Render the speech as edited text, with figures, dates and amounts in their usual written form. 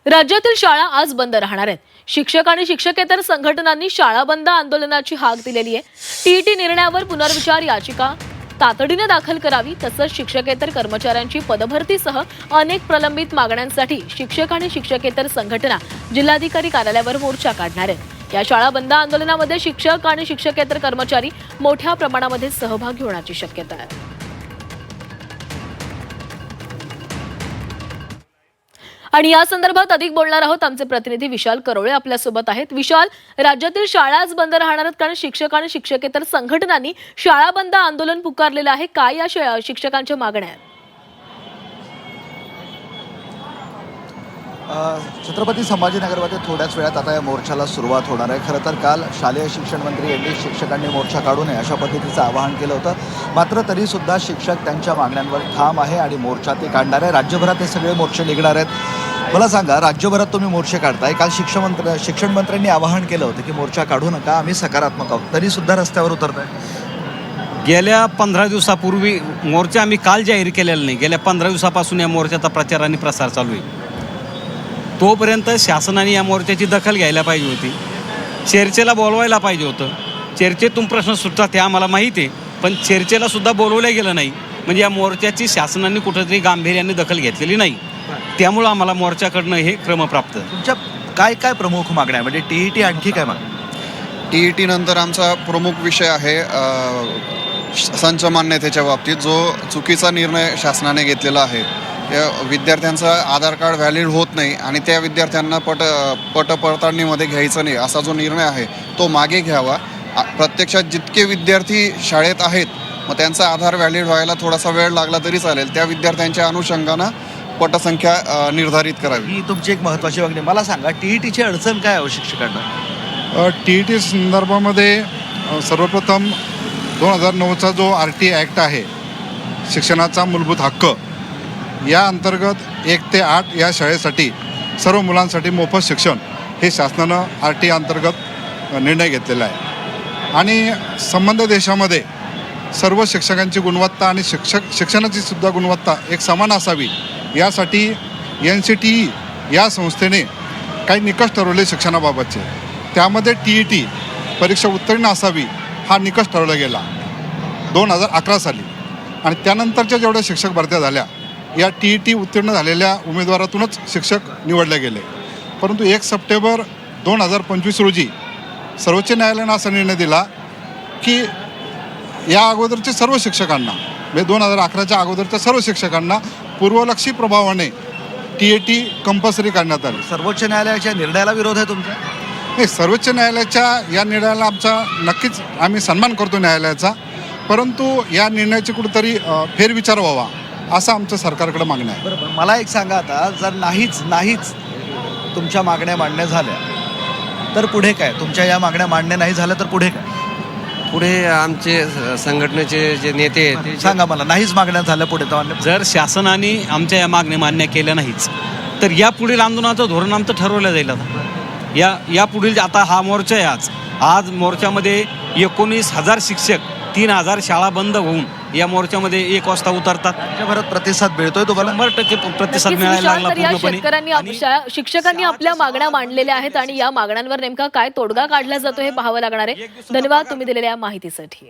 राज्यातील शाळा आज बंद राहणार आहेत। शिक्षक आणि शिक्षकेतर संघटनांनी शाळा बंद आंदोलनाची हाक दिलेली आहे। टीईटी निर्णयावर पुनर्विचार याचिका तातडीने दाखल करावी, तसंच शिक्षकेतर कर्मचाऱ्यांची पदभरतीसह अनेक प्रलंबित मागण्यांसाठी शिक्षक आणि शिक्षकेतर संघटना जिल्हाधिकारी कार्यालयावर मोर्चा काढणार आहेत। या शाळा बंद आंदोलनामध्ये शिक्षक आणि शिक्षकेतर कर्मचारी मोठ्या प्रमाणामध्ये सहभागी होण्याची शक्यता आहे। आणि या संदर्भात अधिक बोलणार आहोत आमचे प्रतिनिधी विशाल करोळे आपल्यासोबत आहेत। विशाल, राज्यातील शाळाच बंद राहणार आहेत कारण शिक्षक आणि शिक्षकेतर संघटनांनी शाळा बंद आंदोलन पुकारलेलं आहे। काय या शिक्षकांच्या मागण्या आहेत? छत्रपती संभाजीनगरमध्ये थोड्याच वेळात आता या मोर्चाला सुरुवात होणार आहे। खरं तर काल शालेय शिक्षण मंत्री यांनी शिक्षकांनी मोर्चा काढू नये अशा पद्धतीचं आवाहन केलं होतं, मात्र तरीसुद्धा शिक्षक त्यांच्या मागण्यांवर ठाम आहे आणि मोर्चा ते काढणार आहे। राज्यभरात हे सगळे मोर्चे निघणार आहेत। मला सांगा, राज्यभरात तुम्ही मोर्चे काढताय, काल शिक्षण मंत्र्यांनी आवाहन केलं होतं की मोर्चा काढू नका, आम्ही सकारात्मक आहोत, तरीसुद्धा रस्त्यावर उतरताय। गेल्या 15 दिवसापूर्वी मोर्चा आम्ही काल जाहीर केलेला नाही, गेल्या 15 दिवसापासून या मोर्चाचा प्रचार आणि प्रसार चालू आहे। तोपर्यंत शासनाने या मोर्चाची दखल घ्यायला पाहिजे होती, चर्चेला बोलवायला पाहिजे होतं। चर्चेतून प्रश्न सुटतात हे आम्हाला माहिती आहे, पण चर्चेला सुद्धा बोलवलं गेलं नाही, म्हणजे या मोर्चाची शासनाने कुठेतरी गांभीर्याने दखल घेतलेली नाही। त्यामुळं आम्हाला मोर्चाकडनं हे क्रमप्राप्त। तुमच्या काय काय प्रमुख मागण्या, म्हणजे टीईटी आणखी काय मागण्या? टीईटी नंतर आमचा प्रमुख विषय आहे संच मान्यतेच्या बाबतीत जो चुकीचा निर्णय शासनाने घेतलेला आहे। त्या विद्यार्थ्यांचं आधार कार्ड व्हॅलिड होत नाही आणि त्या विद्यार्थ्यांना पडताळणीमध्ये घ्यायचं नाही असा जो निर्णय आहे तो मागे घ्यावा। प्रत्यक्षात जितके विद्यार्थी शाळेत आहेत मग त्यांचा आधार व्हॅलिड व्हायला थोडासा वेळ लागला तरी चालेल, त्या विद्यार्थ्यांच्या अनुषंगानं पटसंख्या निर्धारित करावी। ही तुमची एक महत्त्वाची मागणी। मला सांगा, टीईटीची अडचण काय आहे शिक्षकांना? टीईटी संदर्भामध्ये सर्वप्रथम 2009चा जो RT ॲक्ट आहे, शिक्षणाचा मूलभूत हक्क, या अंतर्गत 1 ते 8 या शाळेसाठी सर्व मुलांसाठी मोफत शिक्षण हे शासनानं RT अंतर्गत निर्णय घेतलेला आहे। आणि संबंध देशामध्ये सर्व शिक्षकांची गुणवत्ता आणि शिक्षणाची सुद्धा गुणवत्ता एक समान असावी, यासाठी NCTE या संस्थेने काही निकष ठरवले शिक्षणाबाबतचे। त्यामध्ये टीईटी परीक्षा उत्तीर्ण असावी हा निकष ठरवला गेला 2011 साली, आणि त्यानंतरच्या जेवढ्या शिक्षक भरत्या झाल्या या टीईटी उत्तीर्ण झालेल्या उमेदवारातूनच शिक्षक निवडले गेले। परंतु 1 सप्टेंबर 2025 रोजी सर्वोच्च न्यायालयानं असा निर्णय दिला की या अगोदरच्या सर्व शिक्षकांना, म्हणजे 2011च्या अगोदरच्या सर्व शिक्षकांना पूर्वलक्षी प्रभावाने टीईटी कंपल्सरी करण्यात आली। सर्वोच्च न्यायालयाच्या निर्णयाला विरोध आहे तुमचा? नाही, सर्वोच्च न्यायालयाच्या या निर्णयाला आमचा नक्कीच आम्ही सन्मान करतो न्यायालयाचा, परंतु या निर्णयाची कुठेतरी फेरविचार व्हावा असं आमचं सरकारकडे मागणं आहे। बरोबर, मला एक सांगा, आता जर नाहीच तुमच्या मागण्या मांडण्या झाल्या तर पुढे काय? तुमच्या या मागण्या मांडण्या नाही झाल्या तर पुढे काय? पुढे आमचे संघटनेचे जे नेते आहेत ते सांगा मला, नाहीच मागण्या झाल्या पुढे तर जर शासनाने आमच्या या मागण्या मान्य केल्या नाहीच तर या पुढील आंदोलनाचं धोरण आमचं ठरवलं जाईल। आता या पुढील आता हा मोर्चा आहे, आज मोर्चामध्ये 19,000 शिक्षक, 3,000 शाळा बंद होऊन या मोर्चामध्ये 1 वाजता उतरतात। राज्यभरात प्रतिसाद मिळतोय तुम्हाला? 100% प्रतिसाद नक्कीच मिळायला विशाल, लागला तर या पूर्णपणे। शिक्षकांनी आपल्या मागण्या मांडलेल्या आहेत आणि या मागण्यांवर नेमका काय तोडगा काढला जातो हे पाहावं लागणार आहे। धन्यवाद तुम्ही दिलेल्या या माहितीसाठी।